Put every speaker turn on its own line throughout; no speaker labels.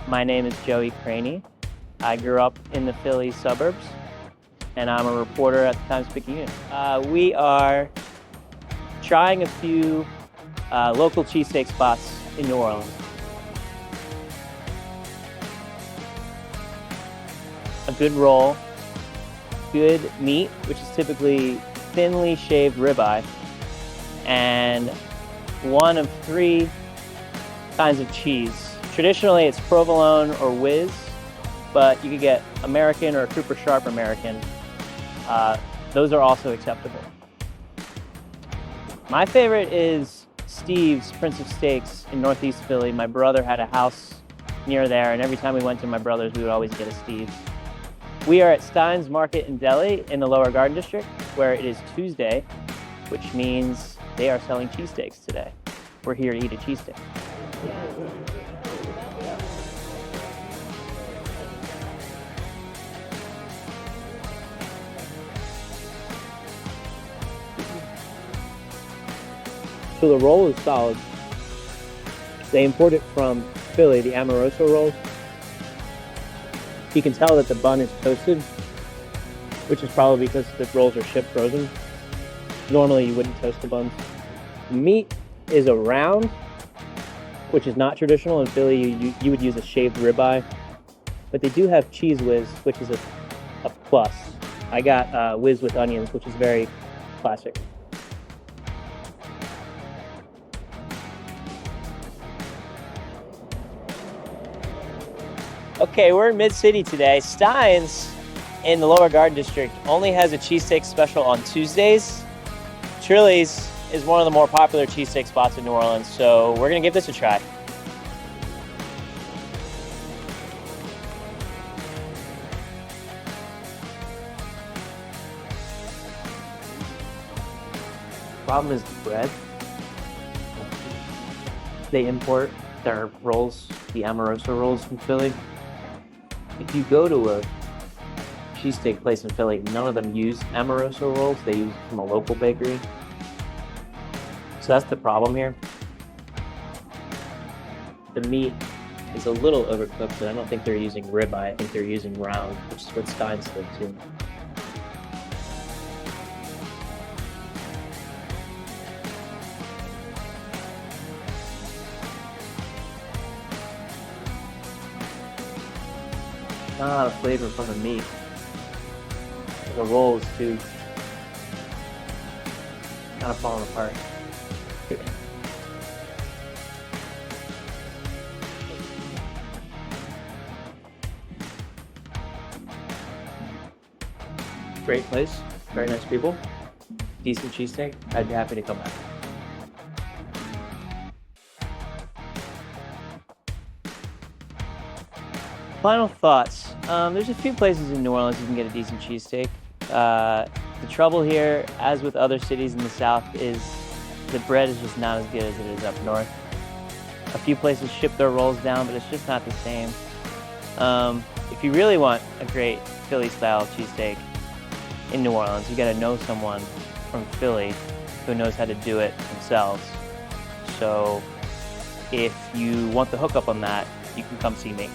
My name is Joey Craney. I grew up in the Philly suburbs, and I'm a reporter at the Times-Picayune. We are trying a few local cheesesteak spots in New Orleans. A good roll, good meat, which is typically thinly shaved ribeye, and one of three kinds of cheese. Traditionally, it's provolone or whiz, but you could get American or Cooper Sharp American. Those are also acceptable. My favorite is Steve's Prince of Steaks in Northeast Philly. My brother had a house near there, and every time we went to my brother's, we would always get a Steve's. We are at Stein's Market and Deli in the Lower Garden District, where it is Tuesday, which means they are selling cheesesteaks today. We're here to eat a cheesesteak. So the roll is solid. They import it from Philly, the Amoroso rolls. You can tell that the bun is toasted, which is probably because the rolls are shipped frozen. Normally you wouldn't toast the buns. Meat is a round, which is not traditional. In Philly, you would use a shaved ribeye, but they do have cheese whiz, which is a plus. I got whiz with onions, which is very classic. Okay, we're in Mid-City today. Stein's in the Lower Garden District only has a cheesesteak special on Tuesdays. Trilly's is one of the more popular cheesesteak spots in New Orleans, so we're gonna give this a try. Problem is the bread. They import their rolls, the Amoroso rolls from Philly. If you go to a cheesesteak place in Philly, none of them use Amoroso rolls. They use from a local bakery. So that's the problem here. The meat is a little overcooked, but I don't think they're using ribeye. I think they're using round, which is what Stein's did too. Not a flavor from the meat. The roll is too kind of falling apart. Great place, very nice people, decent cheesesteak. I'd be happy to come back. Final thoughts. There's a few places in New Orleans you can get a decent cheesesteak. The trouble here, as with other cities in the South, is the bread is just not as good as it is up north. A few places ship their rolls down, but it's just not the same. If you really want a great Philly-style cheesesteak in New Orleans, you gotta know someone from Philly who knows how to do it themselves. So if you want the hookup on that, you can come see me.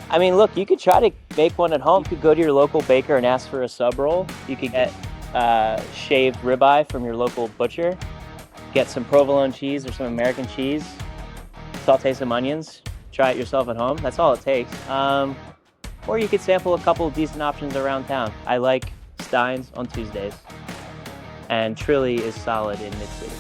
I mean, look, you could try to make one at home. You could go to your local baker and ask for a sub roll. You could get shaved ribeye from your local butcher, get some provolone cheese or some American cheese, saute some onions, try it yourself at home. That's all it takes. Or you could sample a couple of decent options around town. I like Stein's on Tuesdays, and Trilly is solid in Mid-City.